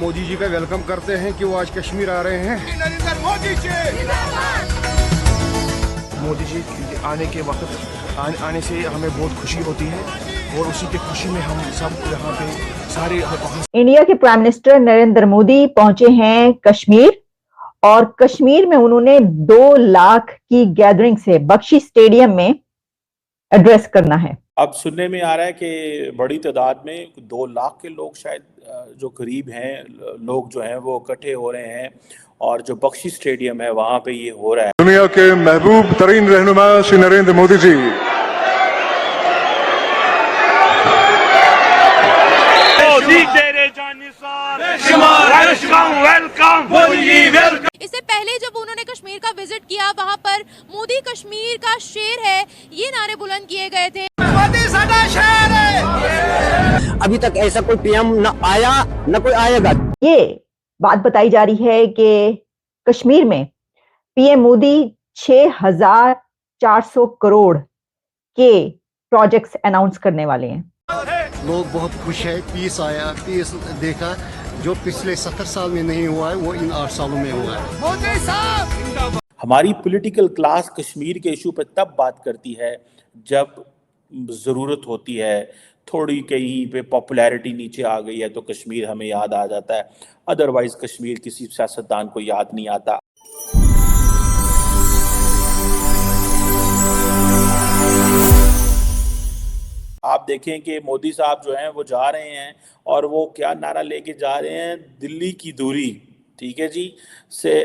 मोदी जी का वेलकम करते हैं कि वो आज कश्मीर आ रहे हैं। नरेंद्र मोदी जी आने के वक्त आने से हमें बहुत खुशी होती है और उसी की खुशी में हम सब यहाँ पे सारे। इंडिया के प्राइम मिनिस्टर नरेंद्र मोदी पहुंचे हैं कश्मीर और कश्मीर में उन्होंने 2 लाख की गैदरिंग से बख्शी स्टेडियम में एड्रेस करना है। अब सुनने में आ रहा है कि बड़ी तादाद में 2 लाख के लोग शायद जो करीब हैं लोग जो हैं वो इकट्ठे हो रहे हैं और जो बख्शी स्टेडियम है वहाँ पे ये हो रहा है। दुनिया के महबूब तरीन रहनुमा श्री नरेंद्र मोदी जी इससे पहले जब उन्होंने कश्मीर का विजिट किया वहां पर मोदी कश्मीर का शेर है ये नारे बुलंद किए गए थे। मोदी साडा शेर है। अभी तक ऐसा कोई पीएम न आया न कोई आएगा। ये बात बताई जा रही है कि कश्मीर में पीएम मोदी 6,400 करोड़ के प्रोजेक्ट्स अनाउंस करने वाले हैं। लोग बहुत खुश है, पीस आया, पीस देखा जो पिछले 70 साल में नहीं हुआ है वो इन 8 सालों में हुआ है। मोदी साहब, हमारी पॉलिटिकल क्लास कश्मीर के इशू पर तब बात करती है जब ज़रूरत होती है, थोड़ी कहीं पे पॉपुलैरिटी नीचे आ गई है तो कश्मीर हमें याद आ जाता है, अदरवाइज कश्मीर किसी सियासतदान को याद नहीं आता। आप देखें कि मोदी साहब जो हैं वो जा रहे हैं और वो क्या नारा लेके जा रहे हैं, दिल्ली की दूरी, ठीक है जी, से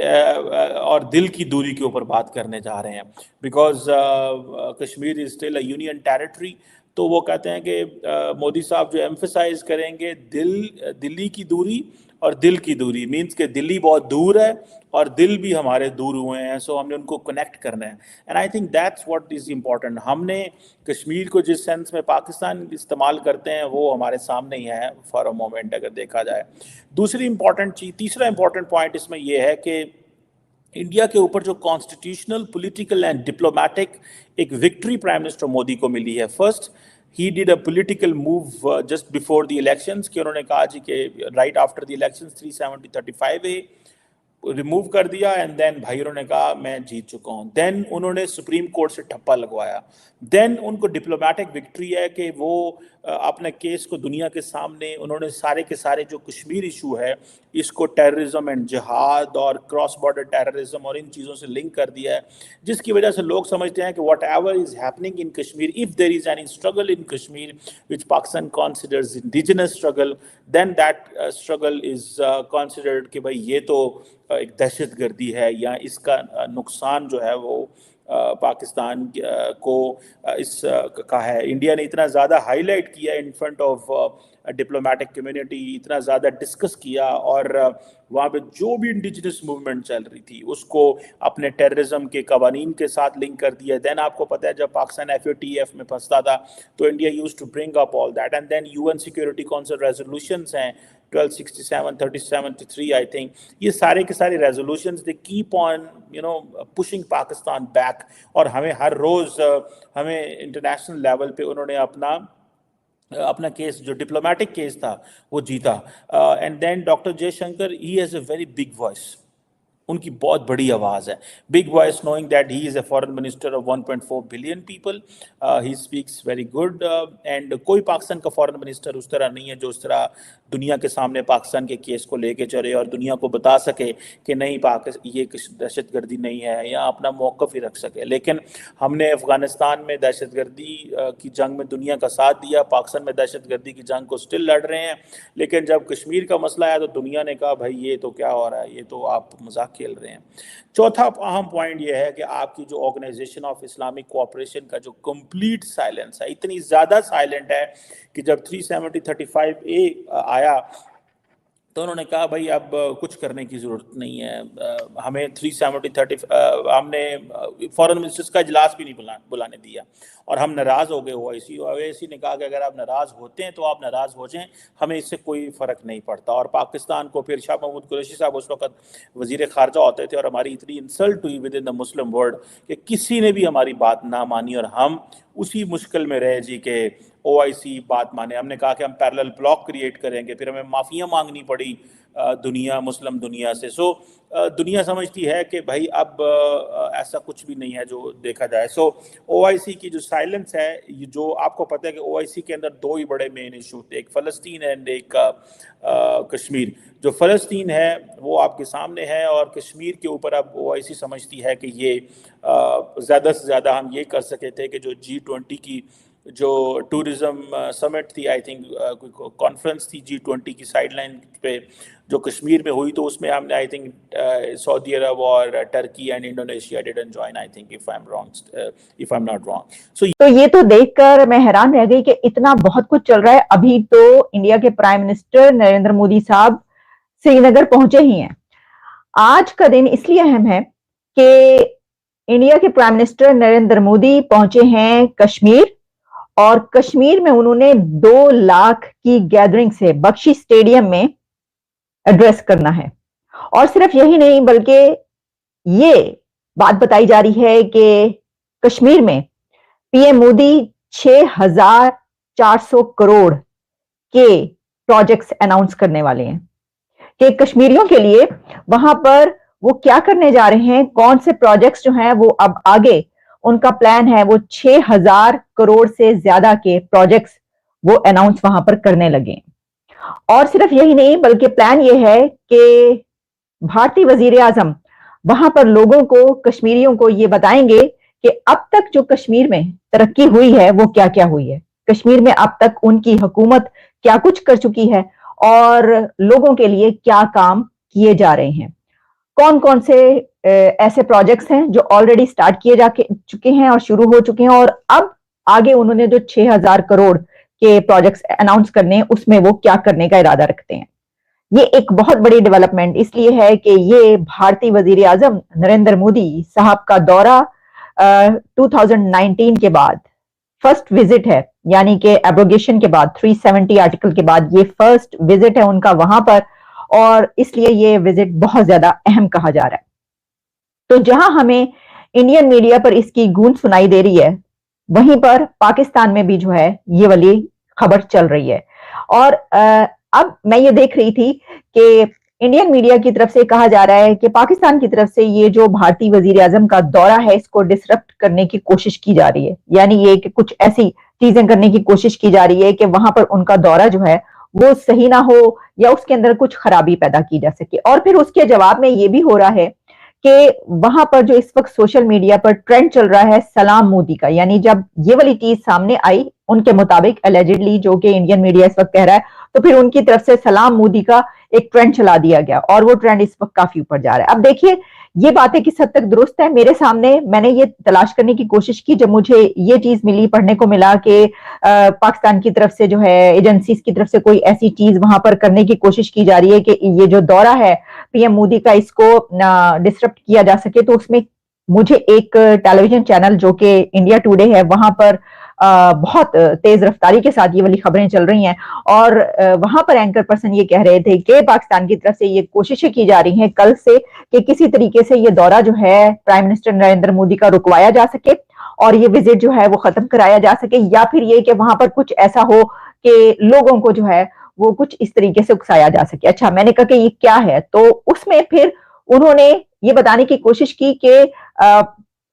और दिल की दूरी के ऊपर बात करने जा रहे हैं because Kashmir is still a union territory. तो वो कहते हैं कि मोदी साहब जो एम्फसाइज करेंगे दिल्ली की दूरी और दिल की दूरी, मीन्स कि दिल्ली बहुत दूर है और दिल भी हमारे दूर हुए हैं, सो हमने उनको कनेक्ट करना है। And I think that's what is important. हमने कश्मीर को जिस सेंस में पाकिस्तान इस्तेमाल करते हैं वो हमारे सामने ही है फॉर अ मोमेंट अगर देखा जाए। दूसरी इंपॉर्टेंट चीज़, तीसरा इंपॉर्टेंट पॉइंट इसमें यह है कि इंडिया के ऊपर जो कॉन्स्टिट्यूशनल, पॉलिटिकल एंड डिप्लोमेटिक एक विक्ट्री प्राइम मिनिस्टर मोदी को मिली है। First he did a political move just before the elections कि उन्होंने कहा जी कि right after the elections 370-35A remove कर दिया एंड देन भाई उन्होंने कहा मैं जीत चुका हूँ। देन उन्होंने सुप्रीम कोर्ट से ठप्पा लगवाया। देन उनको डिप्लोमेटिक विक्ट्री है कि वो अपने केस को दुनिया के सामने उन्होंने सारे के सारे जो कश्मीर इशू है इसको टेररिज्म एंड जिहाद और क्रॉस बॉर्डर टेररिज्म और इन चीज़ों से लिंक कर दिया है, जिसकी वजह से लोग समझते हैं कि whatever is happening in Kashmir, if there is any struggle in Kashmir which Pakistan considers indigenous struggle, then that struggle is considered कि भाई ये तो एक दहशतगर्दी है या इसका नुकसान जो है वो पाकिस्तान को इस का है। इंडिया ने इतना ज़्यादा हाईलाइट किया in front of diplomatic community, इतना ज़्यादा डिस्कस किया और वहाँ पे जो भी इंडिजिनस मूवमेंट चल रही थी उसको अपने टेररिज्म के कवानीन के साथ लिंक कर दिया। देन आपको पता है जब पाकिस्तान FATF में फंसता था तो India used to bring up all that and then UN security council resolutions हैं 1267, 3073 आई थिंक, ये सारे के सारे resolutions they keep on pushing Pakistan back और हमें हर रोज़ हमें इंटरनेशनल लेवल पे उन्होंने अपना केस जो डिप्लोमेटिक केस था वो जीता। And then doctor Jaishankar he has a very big voice, उनकी बहुत बड़ी आवाज़ है, big voice knowing that he is a foreign minister of 1.4 billion people, he speaks very good and कोई पाकिस्तान का फॉरेन मिनिस्टर उस तरह नहीं है जो उस तरह दुनिया के सामने पाकिस्तान के केस को लेके चले और दुनिया को बता सके कि नहीं ये दहशतगर्दी नहीं है या अपना मौक़िफ़ ही रख सके। लेकिन हमने अफ़गानिस्तान में दहशतगर्दी की जंग में दुनिया का साथ दिया, पाकिस्तान में दहशतगर्दी की जंग को स्टिल लड़ रहे हैं, लेकिन जब कश्मीर का मसला आया तो दुनिया ने कहा भाई ये तो क्या हो रहा है, ये तो आप मजाक खेल रहे हैं। चौथा अहम पॉइंट यह है कि आपकी जो ऑर्गेनाइजेशन ऑफ इस्लामिक कोऑपरेशन का जो कंप्लीट साइलेंस है, इतनी ज़्यादा साइलेंट है कि जब 370-35A आया तो उन्होंने कहा भाई अब कुछ करने की ज़रूरत नहीं है, हमें 370-30 हमने फॉरेन मिनिस्टर्स का इजलास भी नहीं बुलाने दिया और हम नाराज़ हो गए। ओवैसी ने कहा कि अगर आप नाराज़ होते हैं तो आप नाराज़ हो जाएं, हमें इससे कोई फ़र्क नहीं पड़ता। और पाकिस्तान को फिर शाह महमूद कुरैशी साहब उस वक्त वज़ीर ख़ारजा होते थे और हमारी इतनी इंसल्ट हुई with in the Muslim world कि किसी ने भी हमारी बात ना मानी और हम उसी मुश्किल में रहे जी के OIC बात माने, हमने कहा कि हम पैरेलल ब्लॉक क्रिएट करेंगे, फिर हमें माफिया मांगनी पड़ी दुनिया, मुस्लिम दुनिया से। सो दुनिया समझती है कि भाई अब ऐसा कुछ भी नहीं है जो देखा जाए। सो OIC की जो साइलेंस है, जो आपको पता है कि OIC के अंदर दो ही बड़े मेन इशू थे, एक फ़लस्तीन एंड एक कश्मीर। जो फ़लस्तीन है वो आपके सामने है, और कश्मीर के ऊपर अब OIC समझती है कि ये ज़्यादा से ज़्यादा हम ये कर सके थे कि जो G20 की जो टूरिज़्म समिट थी, आई थिंक कॉन्फ्रेंस थी G20 की साइडलाइन पे जो कश्मीर में हुई, तो उसमें हमने आई थिंक सऊदी अरब और Turkey and Indonesia didn't join, I think if I am not wrong. So तो ये तो देखकर मैं हैरान रह गई कि इतना बहुत कुछ चल रहा है। अभी तो इंडिया के प्राइम मिनिस्टर नरेंद्र मोदी साहब श्रीनगर पहुंचे ही हैं। आज का दिन इसलिए अहम है कि इंडिया के प्राइम मिनिस्टर नरेंद्र मोदी पहुंचे हैं कश्मीर, और कश्मीर में उन्होंने 2 लाख की गैदरिंग से बख्शी स्टेडियम में एड्रेस करना है। और सिर्फ यही नहीं, बल्कि ये बात बताई जा रही है कि कश्मीर में पीएम मोदी 6,400 करोड़ के प्रोजेक्ट्स अनाउंस करने वाले हैं कि कश्मीरियों के लिए वहां पर वो क्या करने जा रहे हैं, कौन से प्रोजेक्ट्स जो हैं वो अब आगे उनका प्लान है, वो 6,000 करोड़ से ज्यादा के प्रोजेक्ट्स वो अनाउंस वहां पर करने लगे। और सिर्फ यही नहीं, बल्कि प्लान ये है कि भारतीय वजीर आजम वहां पर लोगों को, कश्मीरियों को ये बताएंगे कि अब तक जो कश्मीर में तरक्की हुई है वो क्या क्या हुई है, कश्मीर में अब तक उनकी हुकूमत क्या कुछ कर चुकी है, और लोगों के लिए क्या काम किए जा रहे हैं, कौन कौन से ऐसे प्रोजेक्ट्स हैं जो ऑलरेडी स्टार्ट किए जा चुके हैं और शुरू हो चुके हैं, और अब आगे उन्होंने जो 6,000 करोड़ के प्रोजेक्ट्स अनाउंस करने हैं उसमें वो क्या करने का इरादा रखते हैं। ये एक बहुत बड़ी डेवलपमेंट इसलिए है कि ये भारतीय वजीर आजम नरेंद्र मोदी साहब का दौरा 2019 के बाद फर्स्ट विजिट है, यानी कि एब्रोगेशन के बाद 370 आर्टिकल के बाद ये फर्स्ट विजिट है उनका वहां पर, और इसलिए ये विजिट बहुत ज्यादा अहम कहा जा रहा है। तो जहां हमें इंडियन मीडिया पर इसकी गूंज सुनाई दे रही है, वहीं पर पाकिस्तान में भी जो है ये वाली खबर चल रही है। और अब मैं ये देख रही थी कि इंडियन मीडिया की तरफ से कहा जा रहा है कि पाकिस्तान की तरफ से ये जो भारतीय वजीर आजम का दौरा है इसको डिसरप्ट करने की कोशिश की जा रही है, यानी ये कि कुछ ऐसी चीजें करने की कोशिश की जा रही है कि वहां पर उनका दौरा जो है वो सही ना हो या उसके अंदर कुछ खराबी पैदा की जा सके। और फिर उसके जवाब में ये भी हो रहा है कि वहां पर जो इस वक्त सोशल मीडिया पर ट्रेंड चल रहा है सलाम मोदी का, यानी जब ये वाली चीज सामने आई उनके मुताबिक एलिजिडली, जो कि इंडियन मीडिया इस वक्त कह रहा है, तो फिर उनकी तरफ से सलाम मोदी का एक ट्रेंड चला दिया गया और वो ट्रेंड इस वक्त काफी ऊपर जा रहा है। अब देखिए ये बातें किस हद तक दुरुस्त है। मेरे सामने मैंने ये तलाश करने की कोशिश की जब मुझे ये चीज मिली, पढ़ने को मिला कि पाकिस्तान की तरफ से जो है एजेंसीज की तरफ से कोई ऐसी चीज वहां पर करने की कोशिश की जा रही है कि ये जो दौरा है पीएम मोदी का इसको डिसरप्ट किया जा सके। तो उसमें मुझे एक टेलीविजन चैनल जो कि इंडिया टुडे है, वहां पर बहुत तेज रफ्तारी के साथ ये वाली खबरें चल रही हैं, और वहां पर एंकर पर्सन ये कह रहे थे कि पाकिस्तान की तरफ से ये कोशिशें की जा रही हैं कल से कि किसी तरीके से ये दौरा जो है प्राइम मिनिस्टर नरेंद्र मोदी का रुकवाया जा सके और ये विजिट जो है वो खत्म कराया जा सके, या फिर ये कि वहां पर कुछ ऐसा हो कि लोगों को जो है वो कुछ इस तरीके से उकसाया जा सके। अच्छा, मैंने कहा कि ये क्या है, तो उसमें फिर उन्होंने ये बताने की कोशिश की कि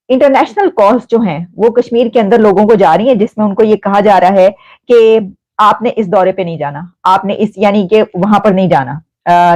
इंटरनेशनल कॉल्स जो हैं वो कश्मीर के अंदर लोगों को जा रही हैं, जिसमें उनको ये कहा जा रहा है कि आपने इस दौरे पे नहीं जाना, आपने इस यानी कि वहां पर नहीं जाना,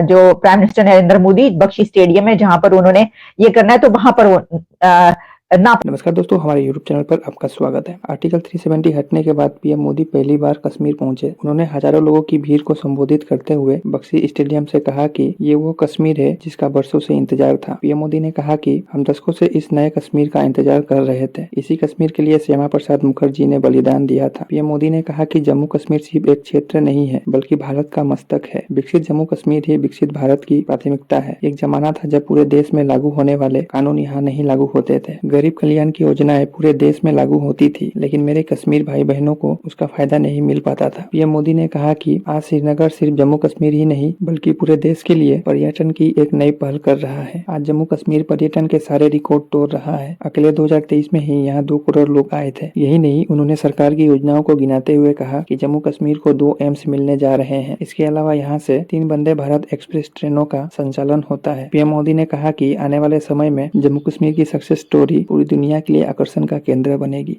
जो prime minister Narendra Modi Bakshi stadium है जहां पर उन्होंने ये करना है, तो वहां पर नमस्कार दोस्तों, हमारे यूट्यूब चैनल पर आपका स्वागत है। आर्टिकल 370 हटने के बाद पीएम मोदी पहली बार कश्मीर पहुंचे। उन्होंने हजारों लोगों की भीड़ को संबोधित करते हुए बख्शी स्टेडियम से कहा कि ये वो कश्मीर है जिसका बरसों से इंतजार था। पीएम मोदी ने कहा कि हम दशकों से इस नए कश्मीर का इंतजार कर रहे थे। इसी कश्मीर के लिए श्यामा प्रसाद मुखर्जी ने बलिदान दिया था। पीएम मोदी ने कहा कि जम्मू कश्मीर सिर्फ एक क्षेत्र नहीं है बल्कि भारत का मस्तक है। विकसित जम्मू कश्मीर ही विकसित भारत की प्राथमिकता है। एक जमाना था जब पूरे देश में लागू होने वाले कानून यहाँ नहीं लागू होते थे। गरीब कल्याण की योजनाएं पूरे देश में लागू होती थी, लेकिन मेरे कश्मीर भाई बहनों को उसका फायदा नहीं मिल पाता था। पीएम मोदी ने कहा कि आज श्रीनगर सिर्फ जम्मू कश्मीर ही नहीं बल्कि पूरे देश के लिए पर्यटन की एक नई पहल कर रहा है। आज जम्मू कश्मीर पर्यटन के सारे रिकॉर्ड तोड़ रहा है। अकेले 2023 में ही यहाँ 2 करोड़ लोग आए थे। यही नहीं, उन्होंने सरकार की योजनाओं को गिनाते हुए कहा कि जम्मू कश्मीर को 2 एम्स मिलने जा रहे हैं। इसके अलावा यहाँ से 3 वंदे भारत एक्सप्रेस ट्रेनों का संचालन होता है। पीएम मोदी ने कहा कि आने वाले समय में जम्मू कश्मीर की सक्सेस स्टोरी पूरी दुनिया के लिए आकर्षण का केंद्र बनेगी।